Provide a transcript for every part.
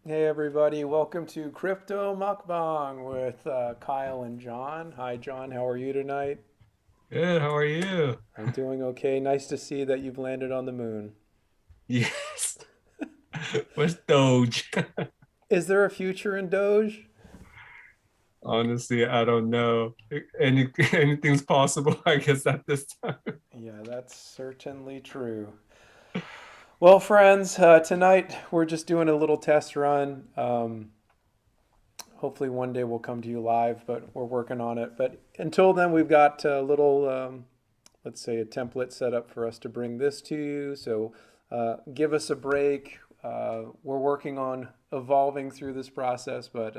Hey everybody, welcome to Crypto Mukbang with Kyle and John. Hi John, how are you tonight? Good, how are you? I'm doing okay. Nice to see that you've landed on the moon. Yes. Where's Doge? Is there a future in Doge? Honestly, I don't know. Anything's possible, I guess, at this time. Yeah, that's certainly true. Well, friends, tonight we're just doing a little test run. Hopefully one day we'll come to you live, but we're working on it. But until then, we've got a little, let's say, a template set up for us to bring this to you. So give us a break. We're working on evolving through this process, but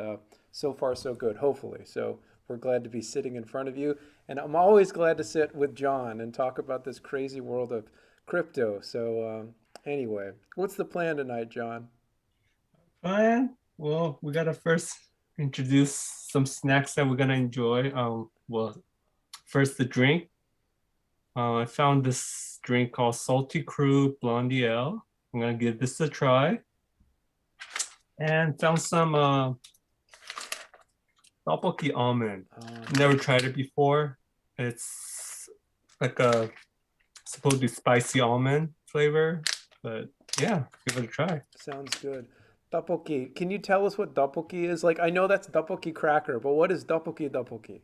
so far so good, hopefully. So we're glad to be sitting in front of you. And I'm always glad to sit with John and talk about this crazy world of crypto. So anyway, what's the plan tonight, John? Fine. Well, we gotta first introduce some snacks that we're gonna enjoy. First the drink. I found this drink called Salty Crew Blondie Ale. I'm gonna give this a try. And found some tteokbokki almond. Never Nice. tried it before. It's like a supposedly spicy almond flavor, but yeah, give it a try. Sounds good. Tteokbokki. Can you tell us what tteokbokki is? Like, I know that's tteokbokki cracker, but what is tteokbokki?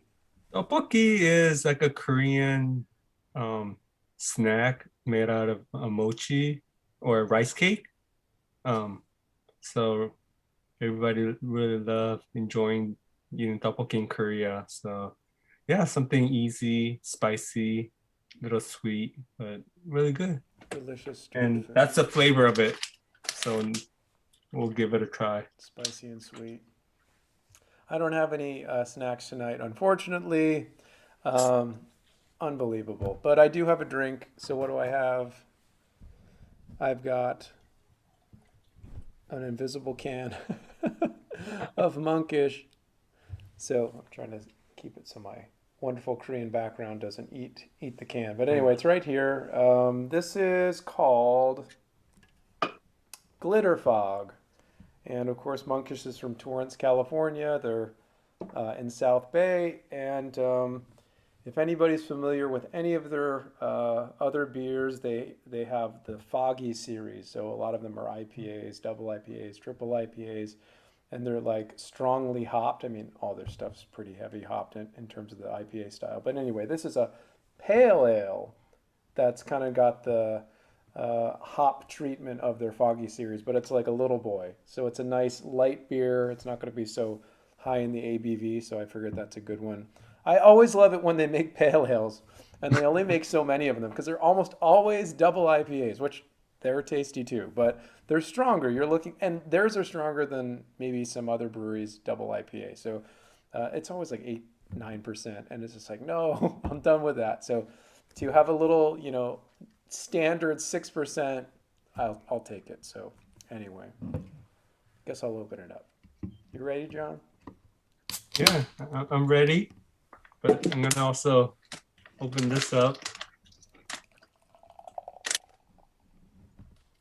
Tteokbokki is like a Korean um, snack made out of a mochi or a rice cake. Um, so everybody really love enjoying eating tteokbokki in Korea. So yeah, something easy, spicy, little sweet, but really good. Delicious street And food. that's the flavor of it. So we'll give it a try. Spicy and sweet. I don't have any snacks tonight, unfortunately. Um, Unbelievable. But I do have a drink. So what do I have? I've got an invisible can of monkish. So I'm trying to keep it so my wonderful Korean background doesn't eat the can. But anyway, it's right here. This is called Glitter Fog. And of course, Monkish is from Torrance, California. They're in South Bay. And if anybody's familiar with any of their other beers, they have the Foggy series. So a lot of them are IPAs, double IPAs, triple IPAs, and they're like strongly hopped. I mean, all their stuff's pretty heavy hopped in terms of the IPA style. But anyway, this is a pale ale that's kind of got the hop treatment of their Foggy series, but it's like a little boy. So it's a nice light beer. It's not going to be so high in the ABV, so I figured that's a good one. I always love it when they make pale ales, and they only make so many of them because they're almost always double IPAs, which they're tasty too, but they're stronger. You're looking, and theirs are stronger than maybe some other breweries' double IPA. So it's always like 8, 9%, and it's just like, no, I'm done with that. So to have a little, standard 6%, I'll take it. So anyway, guess I'll open it up. You ready, John? Yeah, I'm ready, but I'm gonna also open this up.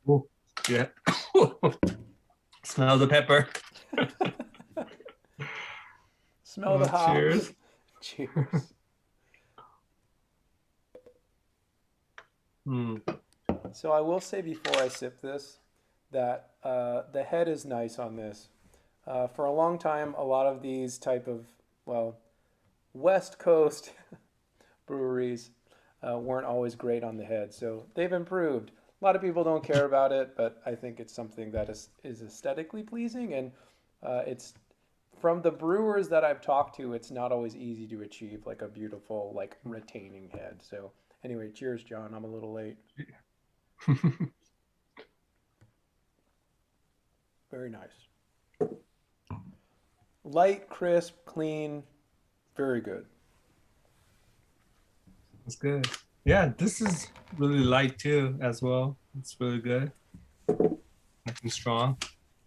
Ooh, yeah. Smell the pepper. Smell the hops. Cheers. Cheers. Hmm. So I will say before I sip this that the head is nice on this. For a long time, a lot of these type of, well, West Coast breweries weren't always great on the head. So they've improved. A lot of people don't care about it, but I think it's something that is aesthetically pleasing. And it's from the brewers that I've talked to, it's not always easy to achieve like a beautiful, like retaining head. So anyway, cheers, John. I'm a little late. Very nice. Light, crisp, clean, very good. That's good. Yeah, this is really light too, as well. It's really good. Nothing strong.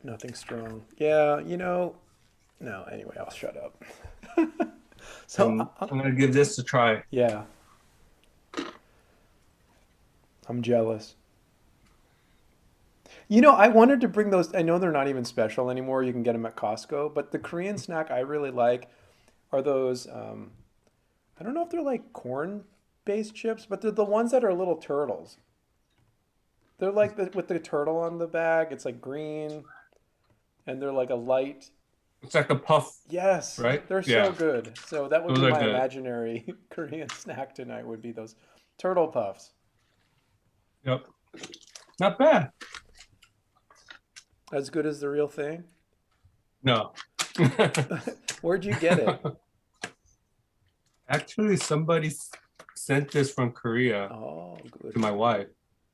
Nothing strong. Yeah, no, anyway, I'll shut up. so, And I'm gonna give this a try. yeah, I'm jealous. You know, I wanted to bring those. I know they're not even special anymore. You can get them at Costco, but the Korean snack I really like are those. I don't know if they're like corn-based chips, but they're the ones that are little turtles. They're like with the turtle on the bag. It's like green, and they're like a light. It's like a puff, Yes, right? they're so Yeah, good. So that would those be are my good. imaginary Korean snack tonight. Would be those turtle puffs. Yep, not bad. As good as the real thing. No. Where'd you get it? Actually, somebody sent this from Korea Oh, to good. my wife.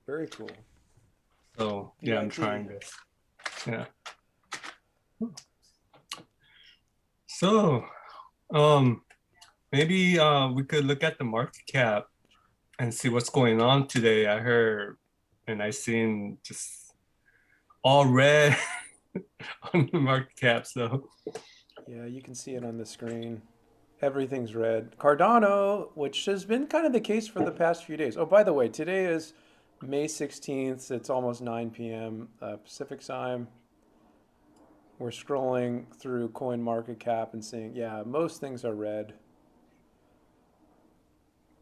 Very cool. So yeah, I'm VIP. trying this. Yeah. So um maybe we could look at the market cap and see what's going on today. I heard and I seen just all red on the market cap. So Yeah, you can see it on the screen. Everything's red. Cardano, which has been kind of the case for the past few days. Oh, by the way, today is May 16th. It's almost 9 p.m. Pacific time. We're scrolling through Coin Market Cap and seeing, yeah, most things are red.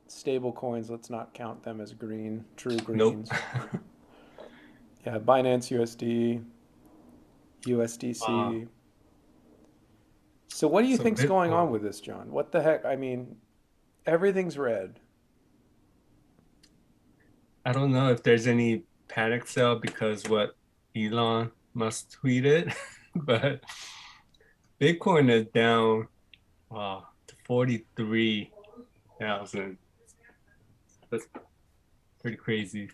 Stable coins, let's not count them as green, true nope. greens. Yeah, Binance USD, Uh, USDC. So what do you so think's going on Bitcoin. with this, John? What the heck? I mean, everything's red. I don't know if there's any panic sell because what Elon Musk tweeted, but Bitcoin is down to 43,000. That's pretty crazy.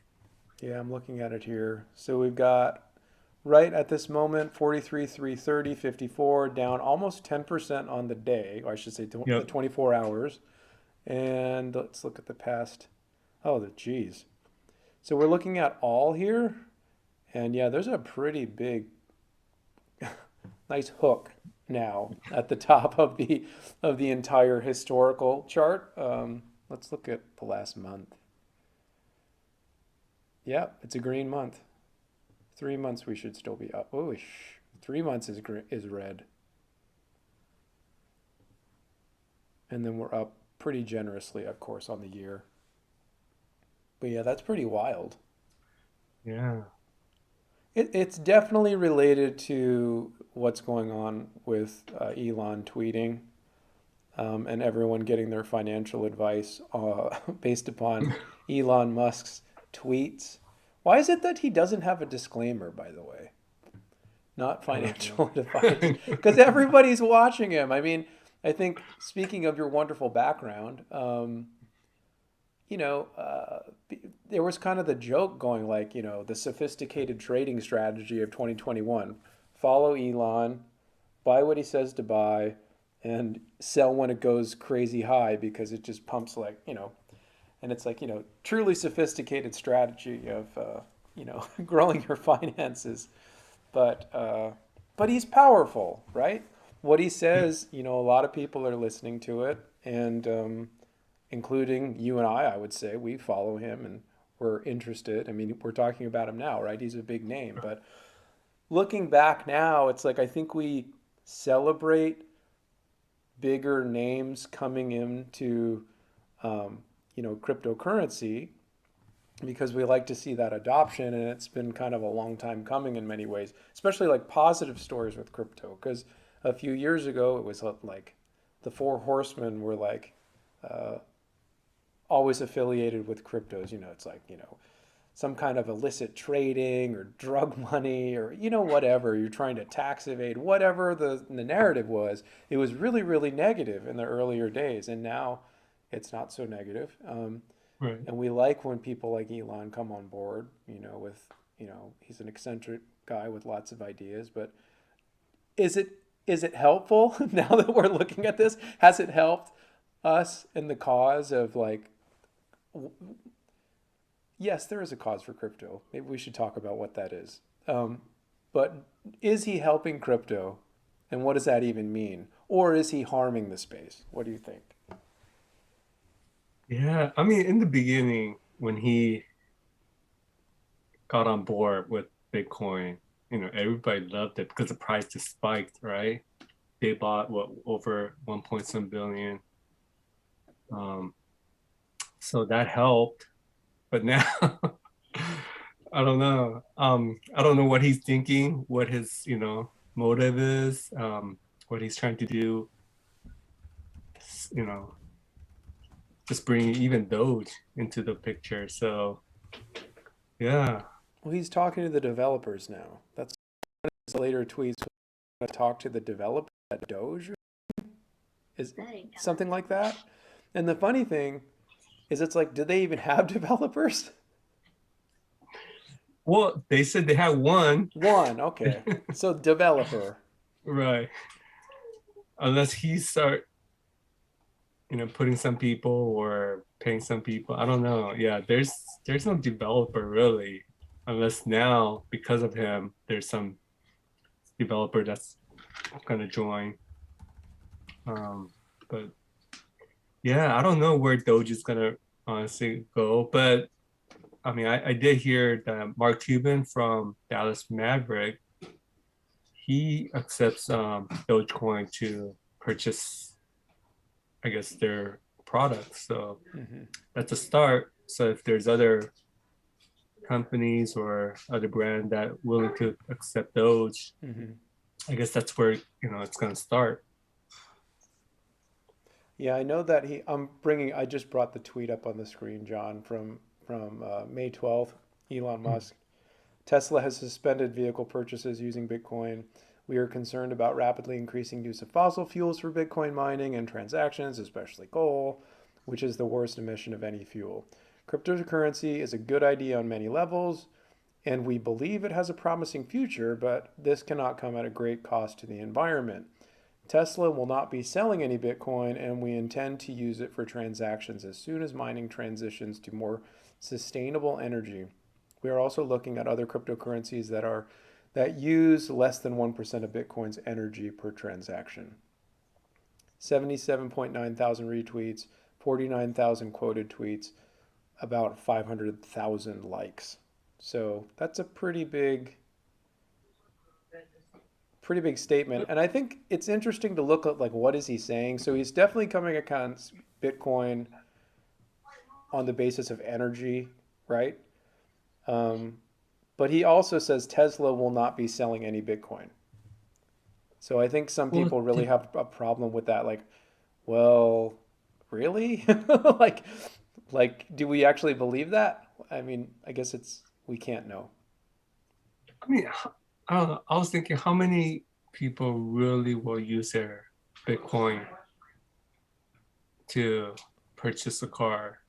Yeah, I'm looking at it here. So we've got right at this moment 43, 330, 54, down almost 10% on the day, or I should say the Yep. 24 hours. And let's look at the past. Oh, the geez. So we're looking at all here. And yeah, there's a pretty big, nice hook now at the top of the entire historical chart. Let's look at the last month. Yeah, it's a green month. 3 months we should still be up. Oh, 3 months is red, and then we're up pretty generously, of course, on the year. But yeah, that's pretty wild. Yeah. It's definitely related to what's going on with Elon tweeting and everyone getting their financial advice based upon Elon Musk's tweets. Why is it that he doesn't have a disclaimer, by the way? Not I don't know. financial advice, because everybody's watching him. I mean, I think speaking of your wonderful background, you know, there was kind of the joke going like, the sophisticated trading strategy of 2021: follow Elon, buy what he says to buy, and sell when it goes crazy high because it just pumps like, and it's like, truly sophisticated strategy of, growing your finances. But but he's powerful, right? What he Yep. says, a lot of people are listening to it, and including you and I would say we follow him and we're interested. I mean, we're talking about him now, right? He's a big name, but looking back now, it's like I think we celebrate bigger names coming into cryptocurrency because we like to see that adoption, and it's been kind of a long time coming in many ways, especially like positive stories with crypto, because a few years ago it was like the four horsemen were like uh, always affiliated with cryptos. It's like, some kind of illicit trading or drug money or, whatever. You're trying to tax evade, whatever the narrative was. It was really, really negative in the earlier days. And now it's not so negative. Right. And we like when people like Elon come on board, with, he's an eccentric guy with lots of ideas. But is it is it helpful now that we're looking at this? Has it helped us in the cause of like, yes, there is a cause for crypto. Maybe we should talk about what that is. But is he helping crypto? And what does that even mean? Or is he harming the space? What do you think? Yeah. I mean, in the beginning, when he got on board with Bitcoin, everybody loved it because the price just spiked, right? They bought what over 1 point some billion. Um, so that helped. But now I don't know. I don't know what he's thinking, what his, motive is, what he's trying to do, you know, just bringing even Doge into the picture. So yeah. Well, he's talking to the developers now. That's his later tweets. Talk to the developer at Doge is something like that. And the funny thing is, it's like, do they even have developers? Well, they said they had one. One, okay. So developer. Right. Unless he start, putting some people or paying some people. I don't know. Yeah, there's no developer really. Unless now, because of him, there's some developer that's gonna join. But yeah, I don't know where Doge is gonna honestly go. But I mean, I did hear that Mark Cuban from Dallas Maverick, he accepts Dogecoin to purchase, I guess, their products. So Hmm. that's a start. So if there's other companies or other brand that willing to accept Doge, Hmm. I guess that's where it's gonna start. Yeah, I know that I'm bringing. I just brought the tweet up on the screen, John, from May 12th. Elon Musk. Tesla has suspended vehicle purchases using Bitcoin. We are concerned about rapidly increasing use of fossil fuels for Bitcoin mining and transactions, especially coal, which is the worst emission of any fuel. Cryptocurrency is a good idea on many levels, and we believe it has a promising future, but this cannot come at a great cost to the environment. Tesla will not be selling any Bitcoin, and we intend to use it for transactions as soon as mining transitions to more sustainable energy. We are also looking at other cryptocurrencies that use less than 1% of Bitcoin's energy per transaction. 77.9 thousand retweets, 49,000 quoted tweets, about 500,000 likes. So that's a pretty big statement. And I think it's interesting to look at like what is he saying. So he's definitely coming against Bitcoin on the basis of energy, right? Um, but he also says Tesla will not be selling any Bitcoin. So I think some Well, people really have a problem with that. Like, well, really? like, do we actually believe that? I mean, I guess we can't know. I mean, I don't know. I was thinking how many people really will use their Bitcoin to purchase a car.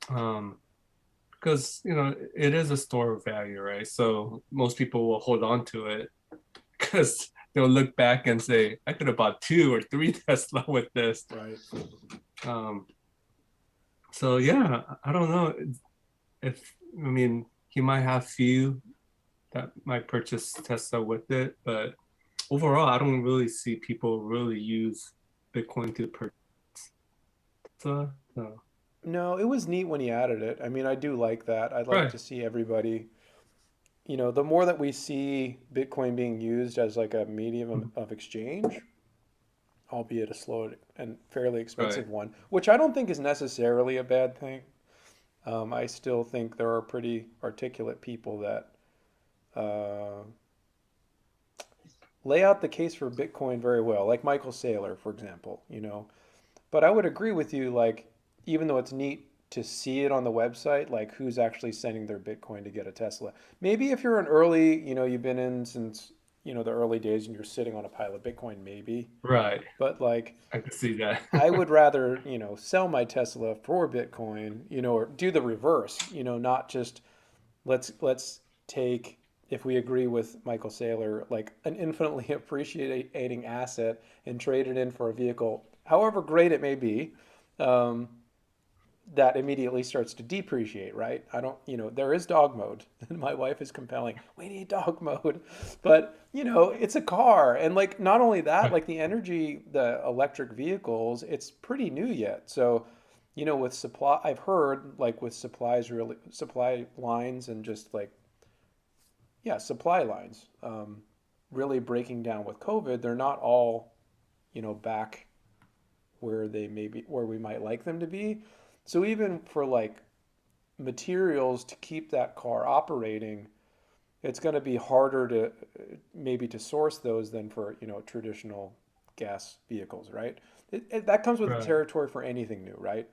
Um, because it is a store of value, right? So most people will hold on to it because they'll look back and say, I could have bought two or three Tesla with this. Right. Um, so yeah, I don't know if I mean he might have few that might purchase Tesla with it, but overall, I don't really see people really use Bitcoin to purchase Tesla. So, No, it was neat when he added it. I mean, I do like that. I'd like right, to see everybody, the more that we see Bitcoin being used as like a medium of exchange, albeit a slow and fairly right, expensive one, which I don't think is necessarily a bad thing. I still think there are pretty articulate people that uh, lay out the case for Bitcoin very well, like Michael Saylor, for example. But I would agree with you, like, even though it's neat to see it on the website, like who's actually sending their Bitcoin to get a Tesla. Maybe if you're an early, you've been in since, the early days and you're sitting on a pile of Bitcoin, maybe. right. But like, I can see that. I would rather, sell my Tesla for Bitcoin, or do the reverse, not just let's take, if we agree with Michael Saylor, like an infinitely appreciating asset and trade it in for a vehicle, however great it may be, um, that immediately starts to depreciate, right? I don't, there is dog mode, and my wife is compelling. We need dog mode, but it's a car, and like not only that, Right. like the electric vehicles, it's pretty new yet. So, with supply, I've heard like with supply lines and just like yeah, supply lines really breaking down with COVID. They're not all, back where they maybe where we might like them to be. So even for like materials to keep that car operating, it's going to be harder to maybe to source those than for traditional gas vehicles, right? That comes with the Right. territory for anything new, right?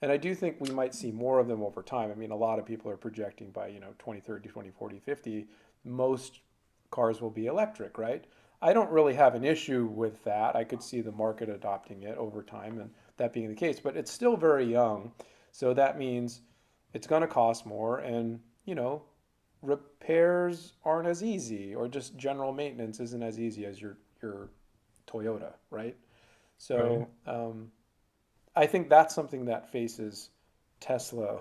And I do think we might see more of them over time. I mean, a lot of people are projecting by 2030, 2040, 50, most cars will be electric, right? I don't really have an issue with that. I could see the market adopting it over time and that being the case, but it's still very young. So that means it's going to cost more, and repairs aren't as easy, or just general maintenance isn't as easy as your Toyota, right? Right. So I think that's something that faces Tesla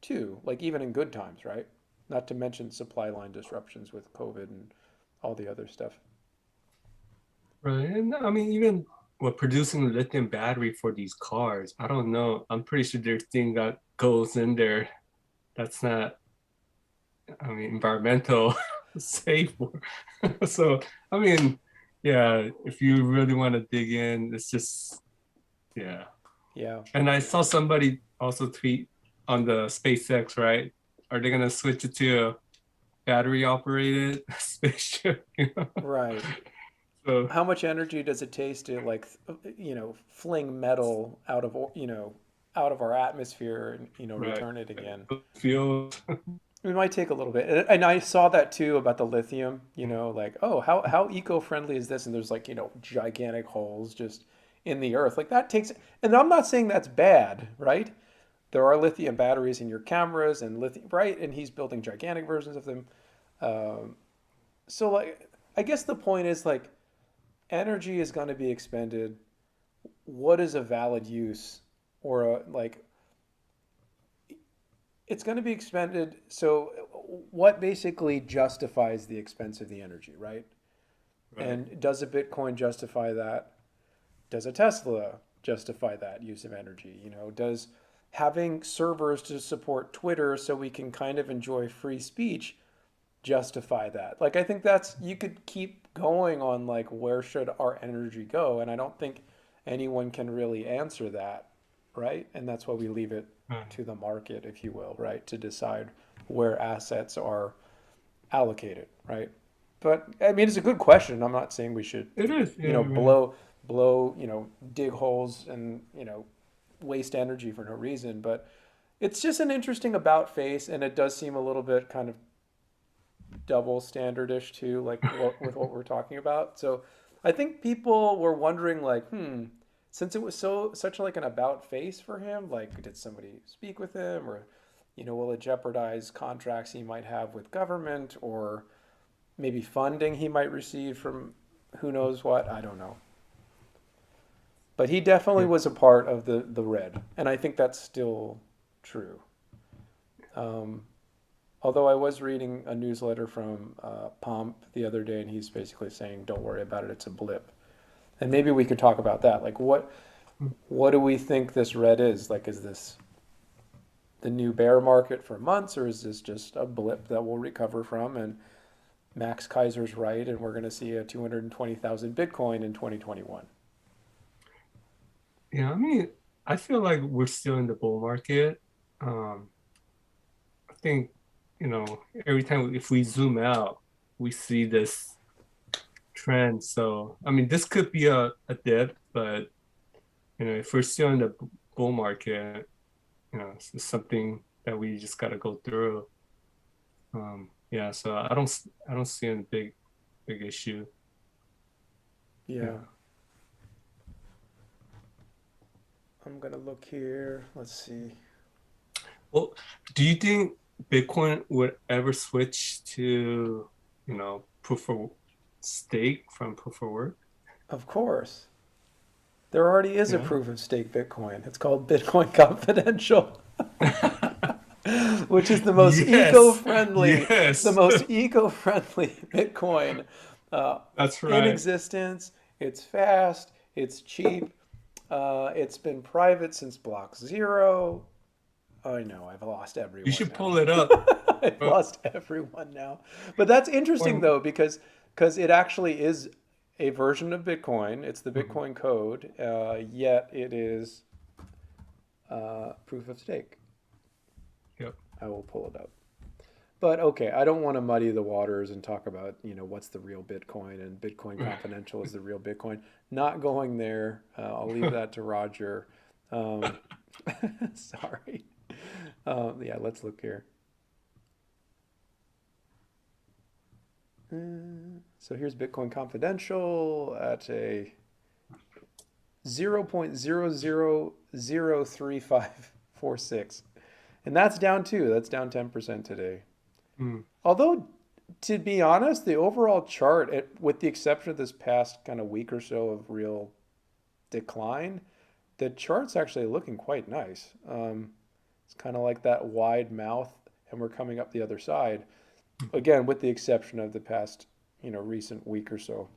too, like even in good times, right? Not to mention supply line disruptions with COVID and all the other stuff. Right. And I mean, even with producing a lithium battery for these cars, I don't know. I'm pretty sure there's thing that goes in there that's not, I mean, environmental safe. So, I mean, yeah, if you really want to dig in, it's just, yeah. Yeah. And I saw somebody also tweet on the SpaceX, right? Are they gonna switch it to a battery operated spaceship? Right. So, How much energy does it take to like fling metal out of our atmosphere and right. return it again? Fuel. It might take a little bit. And I saw that too about the lithium, like, oh, how eco-friendly is this? And there's like, gigantic holes just in the earth. Like that takes, and I'm not saying that's bad, right? There are lithium batteries in your cameras and lithium, right? And he's building gigantic versions of them. Um, so like, I guess the point is like, energy is going to be expended. What is a valid use, or like it's going to be expended. So, what basically justifies the expense of the energy, right? Right. And does a Bitcoin justify that? Does a Tesla justify that use of energy? Does having servers to support Twitter so we can kind of enjoy free speech justify that? Like, I think that's, you could keep going on like, where should our energy go? And I don't think anyone can really answer that, right? And that's why we leave it Right. to the market, if you will, right, to decide where assets are allocated, right? But I mean, it's a good question. I'm not saying we should, It is. you Yeah. know, Right. blow, dig holes and, waste energy for no reason. But it's just an interesting about face, and it does seem a little bit kind of double standardish too, like with what we're talking about. So I think people were wondering, like, since it was such like an about face for him, like, did somebody speak with him, or will it jeopardize contracts he might have with government, or maybe funding he might receive from who knows what? I don't know. But he definitely Yeah. was a part of the red, and I think that's still true. Um, Although I was reading a newsletter from Pomp the other day, and he's basically saying, "Don't worry about it; it's a blip." And maybe we could talk about that. Like, what do we think this red is? Like, is this the new bear market for months, or is this just a blip that we'll recover from? And Max Kaiser's right, and we're going to see a 220,000 Bitcoin in 2021. Yeah. I mean, I feel like we're still in the bull market. Um, I think, every time if we zoom out, we see this trend. So, I mean, this could be a dip, but if we're still in the bull market, it's something that we just got to go through. Yeah, so I don't see a big issue. Yeah, Yeah. I'm going to look here. Let's see. Well, do you think Bitcoin would ever switch to, proof of stake from proof of work? Of course. There already is a Yeah. proof of stake Bitcoin. It's called Bitcoin Confidential, which is Yes. the Yes. most eco-friendly Bitcoin That's in right. existence. It's fast. It's cheap. It's been private since block zero. I know I've lost You everyone should now. pull it up. I've Well, lost everyone now. But that's interesting or, though, because it actually is a version of Bitcoin. It's the mhm, Bitcoin code, yet it is proof of stake. yep. I will pull it up. But okay, I don't want to muddy the waters and talk about, what's the real Bitcoin and Bitcoin Confidential is the real Bitcoin. Not going there. I'll leave that to Roger. Um, sorry. Yeah, let's look here. So here's Bitcoin Confidential at a 0.000356. And that's down too. That's down 10% today. Mm, Although, to be honest, the overall chart, with the exception of this past kind of week or so of real decline, the chart's actually looking quite nice. It's kind of like that wide mouth, and we're coming up the other side. mhm. Again, with the exception of the past, recent week or so,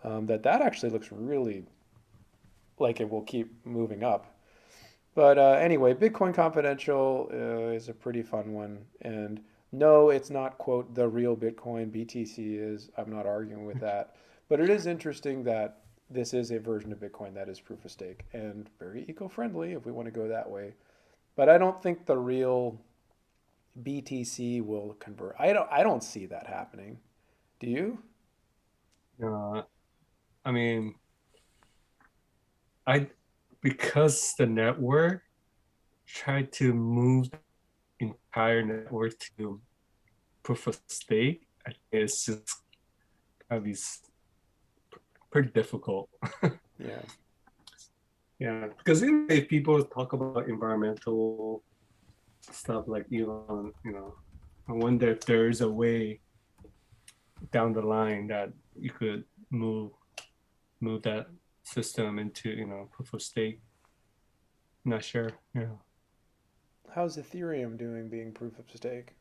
that actually looks really like it will keep moving up. But anyway, Bitcoin Confidential is a pretty fun one. And no, it's not, quote, the real Bitcoin. BTC is. I'm not arguing with that. But it is interesting that this is a version of Bitcoin that is proof of stake and very eco friendly if we want to go that way. But I don't think the real BTC will convert. I don't see that happening. Do you? Uh, I mean, I because the network tried to move the entire network to proof of stake, I think it's just gonna be pretty difficult. Yeah. Yeah, because if people talk about environmental stuff like Elon, I wonder if there is a way down the line that you could move that system into proof of stake. Not sure. Yeah. How's Ethereum doing being proof of stake?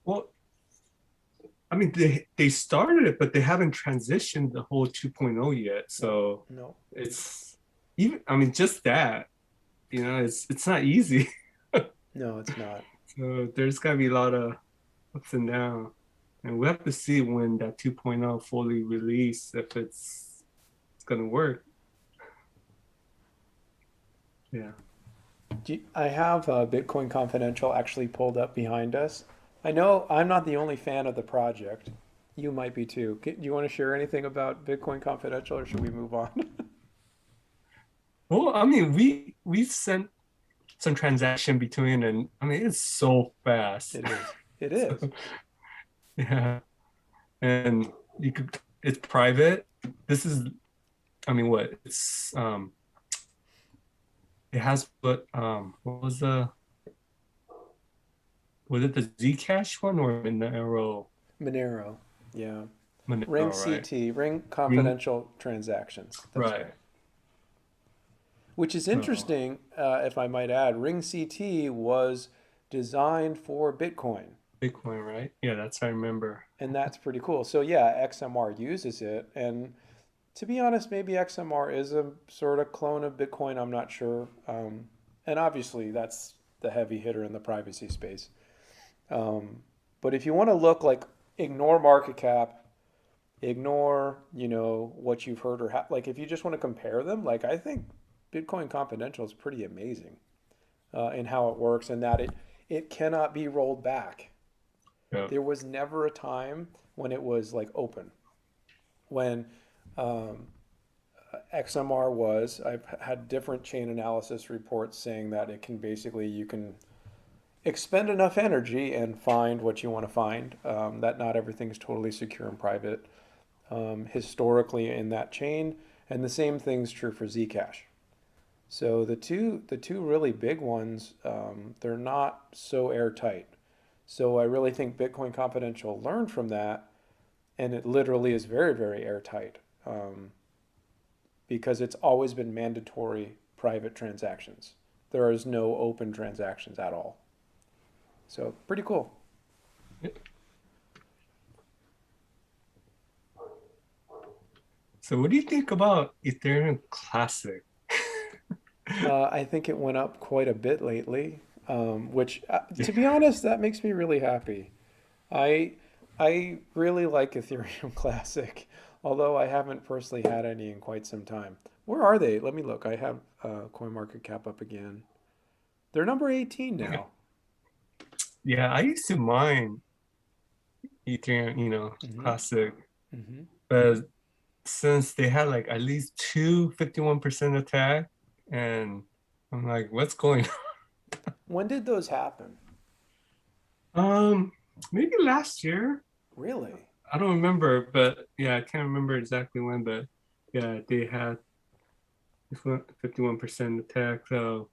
Well, I mean they started it, but they haven't transitioned the whole 2.0 yet. No, So no, it's even. I mean, just that it's not easy. no, it's not. So there's got to be a lot of ups and downs. And we have to see when that 2.0 fully release if it's gonna work. Yeah. I have Bitcoin Confidential actually pulled up behind us. I know I'm not the only fan of the project. You might be too. Do you want to share anything about Bitcoin Confidential, or should we move on? Well, I mean, we sent some transaction between, and I mean, it's so fast. It is. It So, is. yeah, and you could. It's private. This is. I mean, what? It has what was the was it the Zcash one or Monero? Monero. Yeah. Ring Monero, right? CT, Ring Ring, Confidential Transactions. That's right. right. Which is So interesting, if I might add. Ring CT was designed for Bitcoin. Bitcoin, right? Yeah, that's I remember. And that's pretty cool. So yeah, XMR uses it, and to be honest, maybe XMR is a sort of clone of Bitcoin. I'm not sure. And obviously, that's the heavy hitter in the privacy space. Um, but if you want to look like ignore market cap, ignore what you've heard like if you just want to compare them, like I think Bitcoin Confidential is pretty amazing in how it works and that it cannot be rolled back. Yeah. There was never a time when it was like open when um, XMR was. I've had different chain analysis reports saying that it can basically, you can expend enough energy and find what you want to find. That not everything is totally secure and private historically in that chain. And the same thing's true for Zcash. So the two really big ones, they're not so airtight. So I really think Bitcoin Confidential learned from that, and it literally is very, very airtight. Because it's always been mandatory private transactions. There is no open transactions at all. So pretty cool. So what do you think about Ethereum Classic? I think it went up quite a bit lately. which, to be honest, that makes me really happy. I I really like Ethereum Classic, although I haven't personally had any in quite some time. Where are they? Let me look. I have CoinMarketCap up again. They're number 18 now. Yeah, I used to mine Ethereum, Hmm. classic, Hmm. but since they had like at least two 51% attack, and I'm like, what's going When did those happen? on? Maybe last year. Really? I don't remember, but yeah, I can't remember exactly when, but yeah, they had 51% attack. So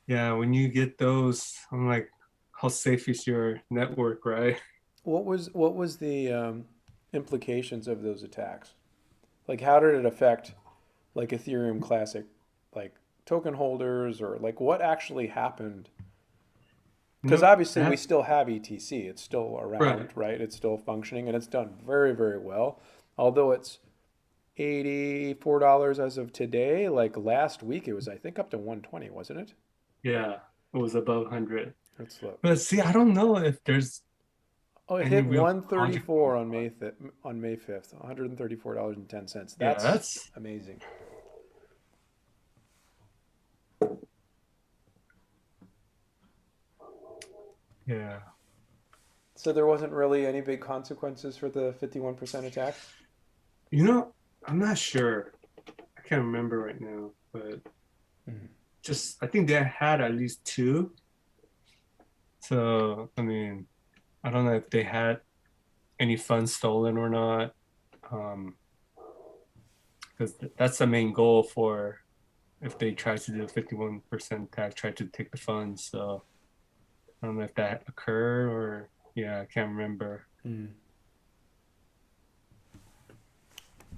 yeah, when you get those, I'm like, how safe is your network, right? What was the implications of those attacks? Like, how did it affect like Ethereum Classic, like token holders, or like what actually happened? Because obviously we That still have ETC. It's still right. around, right? It's still functioning and it's done very, very well. Although it's $84 as of today. Like last week, it was, I think, up to 120, wasn't it? Yeah, it was above 100. Let's look. But see, I don't know if there's Oh, it any hit real 134 consequence. on May 5th, $134.10. Yeah, That's that's amazing. yeah. So there wasn't really any big consequences for the 51% attack? You know, I'm not sure. I can't remember right now, but Mhm. just I think they had at least two. So I mean, I don't know if they had any funds stolen or not. Um, because that's the main goal for if they try to do a 51% tax, try to take the funds. So I don't know if that occurred or yeah, I can't remember. Mm.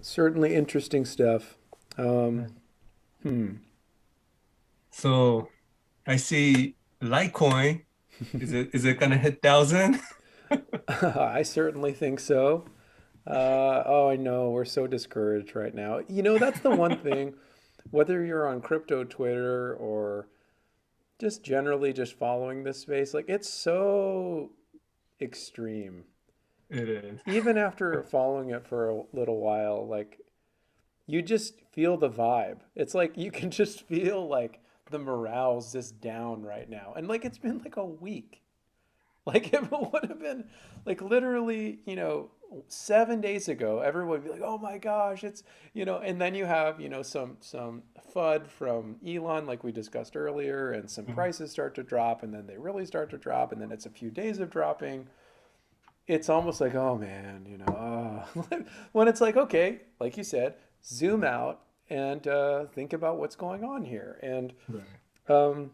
Certainly interesting stuff. Um, hmm. So I see Litecoin. Is it gonna hit 1,000? I certainly think so. Oh, I know. We're so discouraged right now. That's the one thing, whether you're on crypto Twitter or just generally just following this space, like it's so extreme. It is. Even after following it for a little while, like you just feel the vibe. It's like you can just feel like the morale's just down right now. And like it's been like a week. Like if it would have been like literally, 7 days ago, everyone would be like, "Oh my gosh, and then you have, some FUD from Elon, like we discussed earlier, and some prices start to drop, and then they really start to drop, and then it's a few days of dropping. It's almost like, oh man, when it's like, okay, like you said, zoom out and think about what's going on here. And Right. um,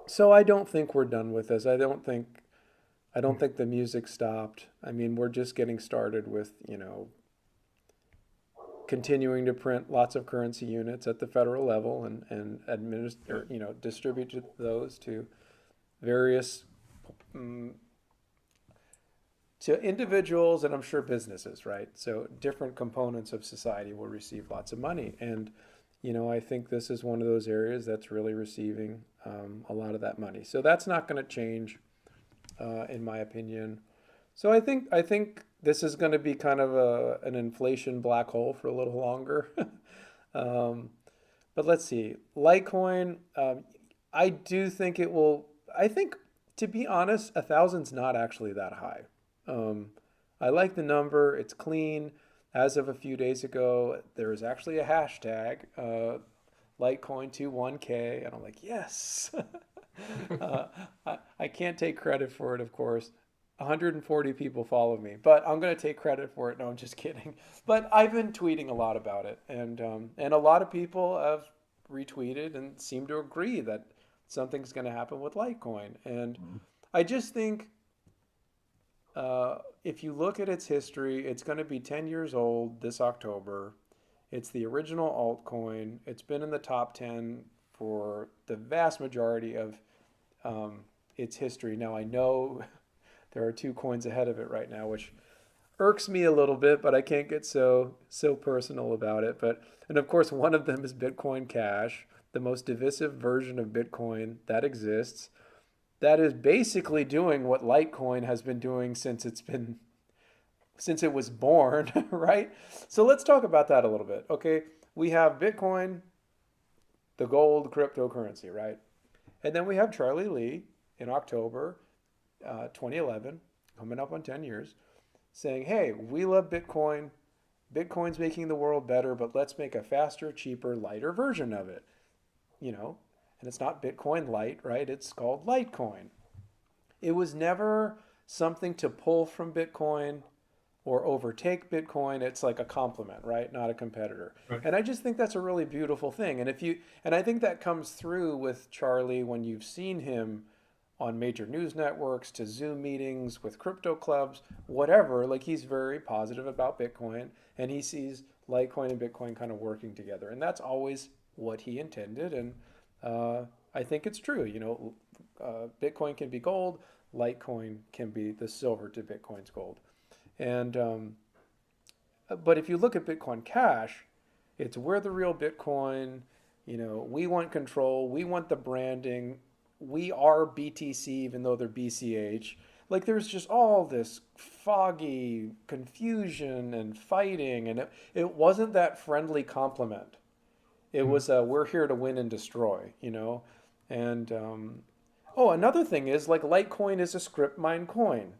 so I don't think we're done with this. I don't think the music stopped. I mean, we're just getting started with, continuing to print lots of currency units at the federal level and administer, distribute those to various um, to individuals and I'm sure businesses, right? So different components of society will receive lots of money. And, I think this is one of those areas that's really receiving a lot of that money. So that's not going to change, in my opinion. So I think this is going to be kind of an inflation black hole for a little longer. um, but let's see, Litecoin. I do think it will. I think, to be honest, 1,000's not actually that high. Um, I like the number. It's clean. As of a few days ago, there was actually a hashtag, Litecoin21K, and I'm like, yes. uh, I can't take credit for it, of course. 140 people follow me, but I'm going to take credit for it. No, I'm just kidding. But I've been tweeting a lot about it, and a lot of people have retweeted and seem to agree that something's going to happen with Litecoin. And I just think, if you look at its history, it's going to be 10 years old this October. It's the original altcoin. It's been in the top 10 for the vast majority of um, its history. Now, I know there are two coins ahead of it right now, which irks me a little bit, but I can't get so personal about it. And of course, one of them is Bitcoin Cash. the most divisive version of Bitcoin that exists, that is basically doing what Litecoin has been doing since it was born, right? So let's talk about that a little bit. Okay, we have Bitcoin, the gold cryptocurrency, right? And then we have Charlie Lee in October 2011, coming up on 10 years, saying, hey, we love Bitcoin. Bitcoin's making the world better, but let's make a faster, cheaper, lighter version of it, you know? And it's not Bitcoin Lite, right? It's called Litecoin. It was never something to pull from Bitcoin or overtake Bitcoin. It's like a complement, right? Not a competitor. Right. And I just think that's a really beautiful thing. And I think that comes through with Charlie when you've seen him on major news networks to Zoom meetings with crypto clubs, whatever. Like he's very positive about Bitcoin and he sees Litecoin and Bitcoin kind of working together. And that's always what he intended. And I think it's true. Bitcoin can be gold, Litecoin can be the silver to Bitcoin's gold. And but if you look at Bitcoin Cash, it's we're the real Bitcoin. We want control. We want the branding. We are BTC, even though they're BCH. Like there's just all this foggy confusion and fighting, and it wasn't that friendly compliment. It Mhm. was we're here to win and destroy. And oh, another thing is like Litecoin is a script mine coin,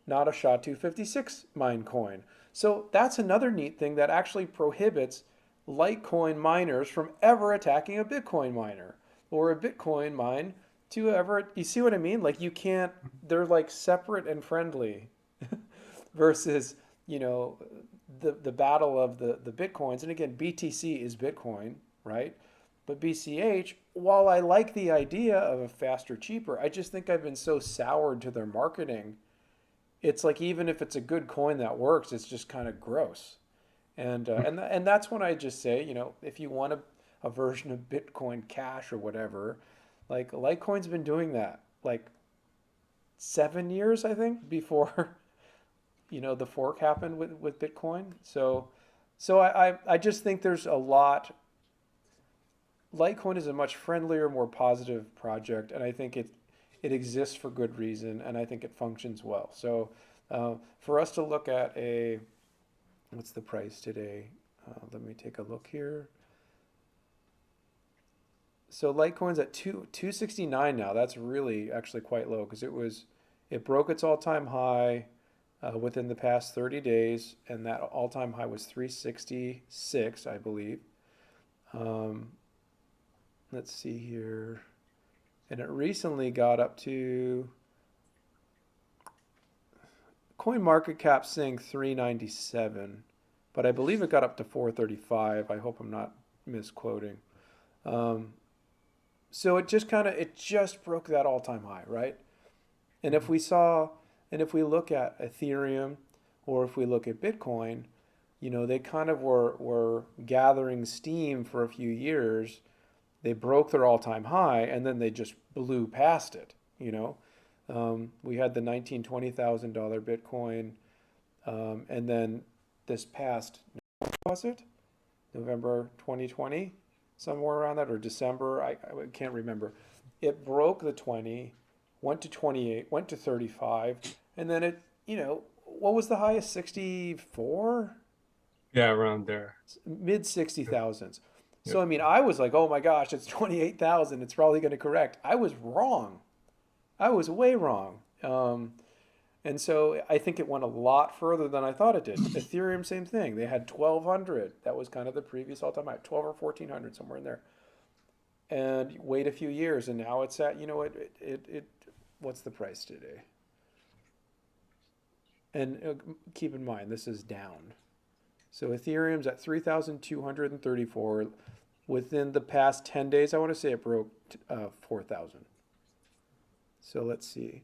not a SHA-256 mine coin. So that's another neat thing that actually prohibits Litecoin miners from ever attacking a Bitcoin miner or a Bitcoin mine to ever. You see what I mean? Like you can't. They're like separate and friendly versus you know the battle of the Bitcoins. And again, BTC is Bitcoin, right? But BCH, while I like the idea of a faster, cheaper, I just think I've been so soured to their marketing. It's like even if it's a good coin that works, it's just kind of gross. And that's when I just say, if you want a version of Bitcoin Cash or whatever, like Litecoin's been doing that like 7 years, I think, before the fork happened with Bitcoin. So I just think there's a lot. Litecoin is a much friendlier, more positive project, and I think it exists for good reason, and I think it functions well. So for us to look at what's the price today? Let me take a look here. So Litecoin's at 269 now. That's really actually quite low because it broke its all-time high within the past 30 days, and that all-time high was 366, I believe. Um, let's see here. And it recently got up to coin market cap saying 397, but I believe it got up to 435. I hope I'm not misquoting. Um, so it just broke that all-time high, right? And if Mhm. we saw, and if we look at Ethereum or if we look at Bitcoin, they kind of were gathering steam for a few years. They broke their all-time high and then they just blew past it. We had the $19,000-$20,000 Bitcoin, and then this past, was it November 2020, somewhere around that, or December? I can't remember. It broke the 20, went to 28, went to 35, and then what was the highest? 64, Yeah, around there. mid 60,000s. So Yep. I mean, I was like, oh my gosh, it's 28,000. It's probably going to correct. I was wrong. I was way wrong. And so I think it went a lot further than I thought it did. Ethereum, same thing. They had 1,200. That was kind of the previous all-time high, 12 or 1,400, somewhere in there. And wait a few years, and now it's at, what's the price today? And keep in mind, this is down. So Ethereum's at 3,234. Within the past 10 days, I want to say it broke 4,000. So let's see.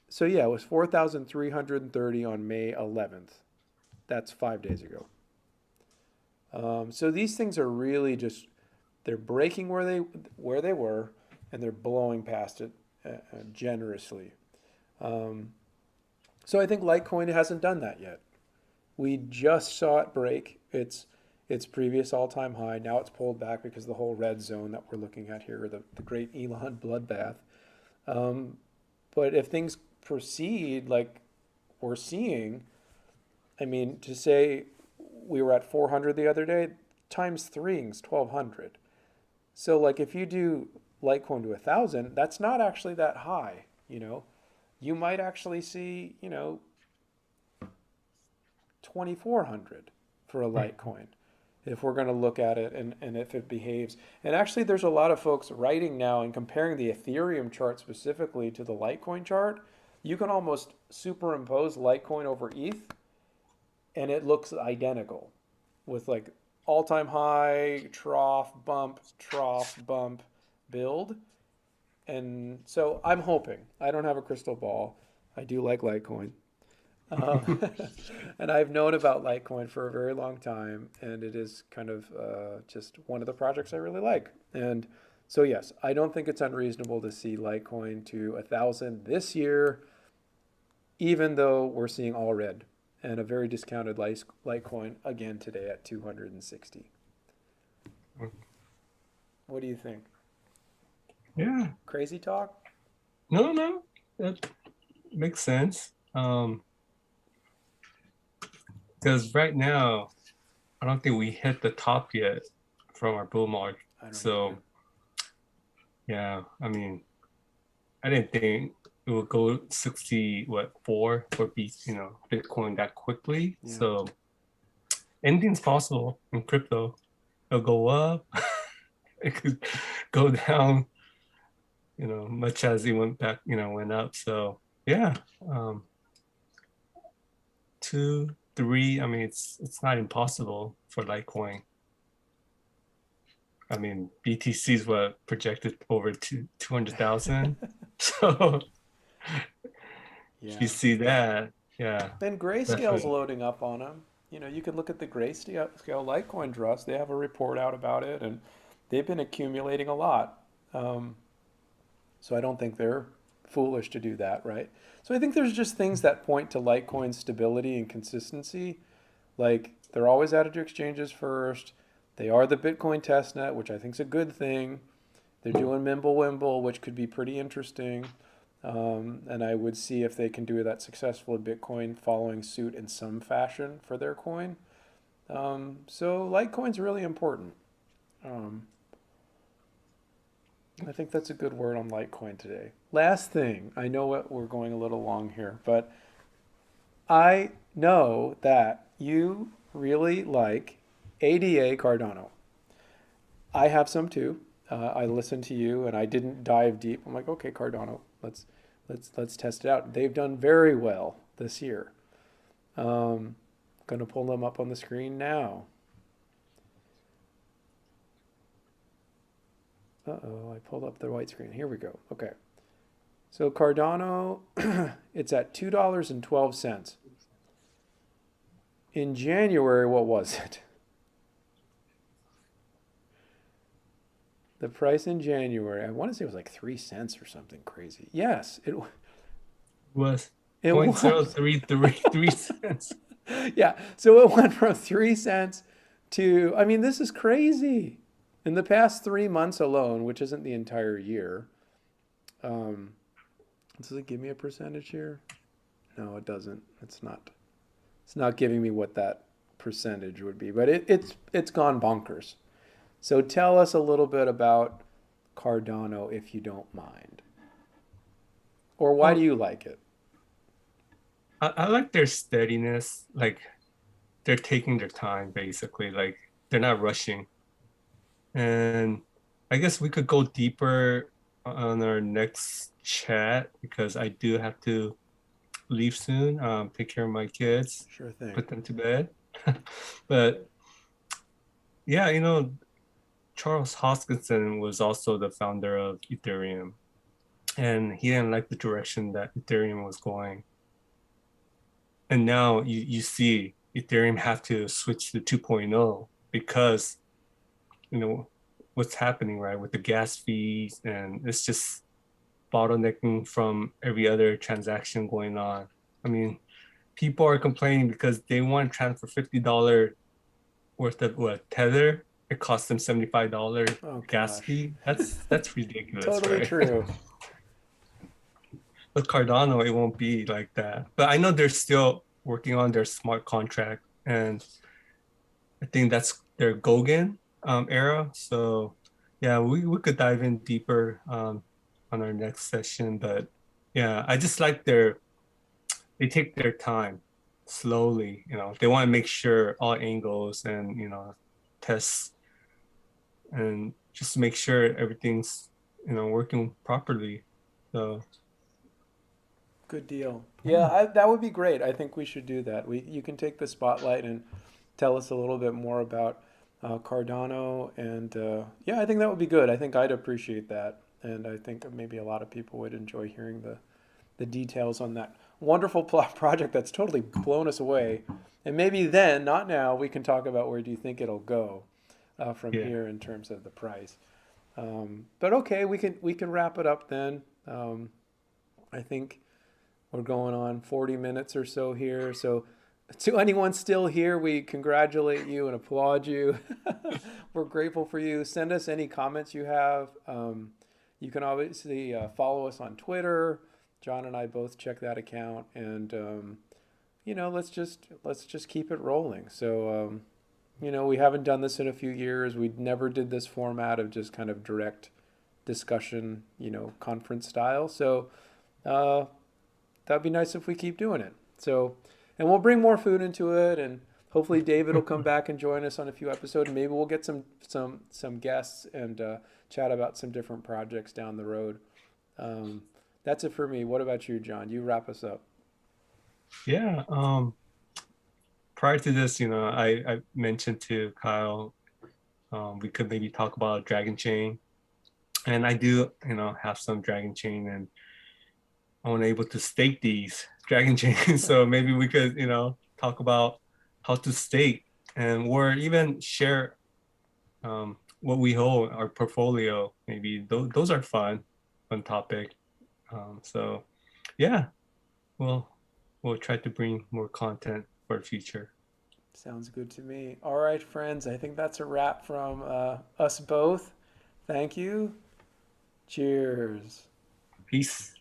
So yeah, it was 4,330 on May 11th. That's 5 days ago. So these things are really just they're breaking where they were, and they're blowing past it generously. Um, so I think Litecoin hasn't done that yet. We just saw it break. its previous all-time high. Now it's pulled back because of the whole red zone that we're looking at here, the great Elon bloodbath. Um, but if things proceed like we're seeing, I mean, to say we were at 400 the other day, times three is 1200. So like if you do Litecoin to 1,000, that's not actually that high, you know. You might actually see, 2,400 for a Right. Litecoin if we're going to look at it and if it behaves. And actually, there's a lot of folks writing now and comparing the Ethereum chart specifically to the Litecoin chart. You can almost superimpose Litecoin over ETH and it looks identical with like all-time high, trough, bump, build. And so I'm hoping. I don't have a crystal ball. I do like Litecoin. Um, and I've known about Litecoin for a very long time, and it is kind of just one of the projects I really like. And so, yes, I don't think it's unreasonable to see Litecoin to 1,000 this year, even though we're seeing all red and a very discounted Litecoin again today at 260. What do you think? Yeah. Crazy talk? No, no, that makes sense. Because right now, I don't think we hit the top yet from our bull market. I don't either. So yeah, I mean, I didn't think it would go 60, what, four for Bitcoin that quickly. Yeah. So anything's possible in crypto. It'll go up, it could go down, much as it went back, went up. So yeah, um, two, three. I mean, it's not impossible for Litecoin. I mean, BTC is what projected over 200,000. So if you Yeah. see that, yeah, And Grayscale's definitely. loading up on them. You can look at the Grayscale Litecoin Trust. They have a report out about it, and they've been accumulating a lot. Um, so I don't think they're foolish to do that, right? So I think there's just things that point to Litecoin's stability and consistency. Like they're always added to exchanges first. They are the Bitcoin testnet, which I think is a good thing. They're doing Mimblewimble, which could be pretty interesting. And I would see if they can do that successful in Bitcoin following suit in some fashion for their coin. So Litecoin's really important. Um, I think that's a good word on Litecoin today. Last thing, I know we're going a little long here, but I know that you really like ADA Cardano. I have some too. I listened to you and I didn't dive deep. I'm like, okay, Cardano, let's test it out. They've done very well this year. Um, Going to pull them up on the screen now. Uh-oh, I pulled up the white screen. Here we go. Okay. So Cardano, it's at $2.12. In January, what was it? The price in January, I want to say it was like 3 cents or something crazy. Yes, Was it point zero was. three three three cents. Yeah, so it went from 3 cents to, I mean, this is crazy. In the past 3 months alone, which isn't the entire year, um, does it give me a percentage here? No, it doesn't. It's not. It's not giving me what that percentage would be, but it's gone bonkers. So tell us a little bit about Cardano, if you don't mind, or why do Well, you like it? I like their steadiness. Like they're taking their time, basically. Like they're not rushing. And I guess we could go deeper on our next chat because I do have to leave soon. Take care of my kids, Sure thing. put them to bed. But yeah, Charles Hoskinson was also the founder of Ethereum, and he didn't like the direction that Ethereum was going. And now you see Ethereum have to switch to 2.0 because you know what's happening, right, with the gas fees, and it's just bottlenecking from every other transaction going on. I mean, people are complaining because they want to transfer $50 worth of what Tether. It cost them $75 Oh gas gosh, fee. That's ridiculous, totally right? true. With Cardano, it won't be like that. But I know they're still working on their smart contract, and I think that's their Gogan era. So yeah, we could dive in deeper on our next session. But yeah, I just like they take their time slowly. They want to make sure all angles and tests and just make sure everything's working properly. So Good deal. Yeah, yeah, that would be great. I think we should do that. You can take the spotlight and tell us a little bit more about Cardano, and yeah, I think that would be good. I think I'd appreciate that, and I think maybe a lot of people would enjoy hearing the details on that wonderful project that's totally blown us away. And maybe then, not now, we can talk about where do you think it'll go from yeah, here in terms of the price. But okay, we can wrap it up then. I think we're going on 40 minutes or so here. So, to anyone still here, we congratulate you and applaud you. We're grateful for you. Send us any comments you have. You can obviously follow us on Twitter. John and I both check that account, and let's just keep it rolling. So, we haven't done this in a few years. We never did this format of just kind of direct discussion, conference style. So, uh, that'd be nice if we keep doing it. So, and we'll bring more food into it, and hopefully David will come back and join us on a few episodes. Maybe we'll get some guests and chat about some different projects down the road. Um, that's it for me. What about you, John? You wrap us up. yeah. Prior to this, I mentioned to Kyle, we could maybe talk about Dragonchain, and I do, have some Dragonchain, and I want able to stake these Dragonchain. So maybe we could, talk about how to stake and or even share what we hold, our portfolio. Maybe those are fun topic. So yeah, we'll we'll try to bring more content for the future. Sounds good to me. All right, friends. I think that's a wrap from us both. Thank you. Cheers. Peace.